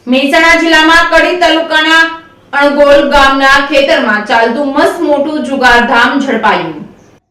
મહેસાણા જિલ્લામાં કડી તાલુકાના અણગોલ ગામના ખેતરમાં ચાલતું મસ્ત મોટું જુગારધામ ઝડપાયું।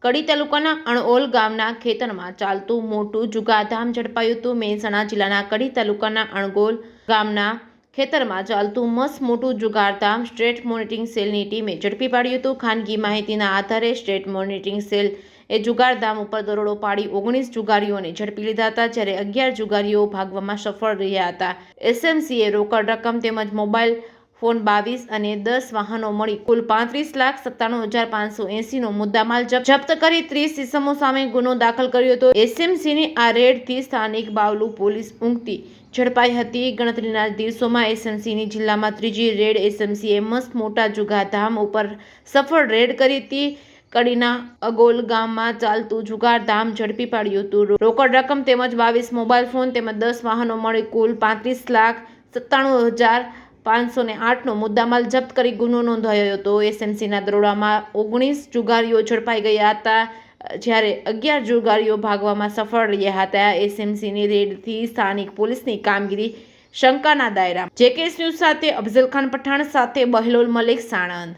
કડી તાલુકાના અણઓલ ગામના ખેતરમાં ચાલતું મોટું જુગારધામ ઝડપાયું હતું। મહેસાણા જિલ્લાના કડી તાલુકાના અણગોલ ગામના ખેતરમાં ચાલતું મસ્ત મોટું જુગારધામ સ્ટેટ મોનિટરિંગ સેલની ટીમે ઝડપી પાડ્યું હતું। ખાનગી માહિતીના આધારે સ્ટેટ મોનિટરિંગ સેલ એ જુગારધામ ઉપર દરોડો પાડી 19 જુગારીઓને ઝડપી લીધા હતા, જ્યારે 11 જુગારીઓ ભાગવામાં સફળ રહ્યા હતા। એસએમસીએ રોકડ રકમ તેમજ મોબાઈલ ફોન 22 અને 10 વાહનો મળી કુલ 35,97,580 નો મુદ્દામાલ જપ્ત કરી 30 ઇસમો સામે ગુનો દાખલ કર્યો હતો। એસએમસીની આ રેડથી સ્થાનિક બાવલુ પોલીસ ઊંઘતી ઝડપાઈ હતી। ગણતરીના દિવસોમાં એસએમસીની જિલ્લામાં ત્રીજી રેડ એસએમસીએ મસ્ત મોટા જુગારધામ ઉપર સફળ રેડ કરી હતી। કડીના અગોલ ગામમાં ચાલતું જુગારધામ ઝડપી પાડ્યું હતું। રોકડ રકમ તેમજ 22 મોબાઈલ ફોન તેમજ 10 વાહનો મળી કુલ 35,97,508 નો મુદ્દામાલ જપ્ત કરી ગુનો નોંધાયો હતો। એસએમસીના દરોડામાં 19 જુગારીઓ ઝડપાઈ ગયા હતા, જ્યારે 11 જુગારીઓ ભાગવામાં સફળ રહ્યા હતા। એસએમસીની રેડથી સ્થાનિક પોલીસની કામગીરી શંકાના દાયરામાં। જેકે ન્યૂઝ સાથે અફઝલ ખાન પઠાણ સાથે બહેલોલ મલિક, સાણંદ।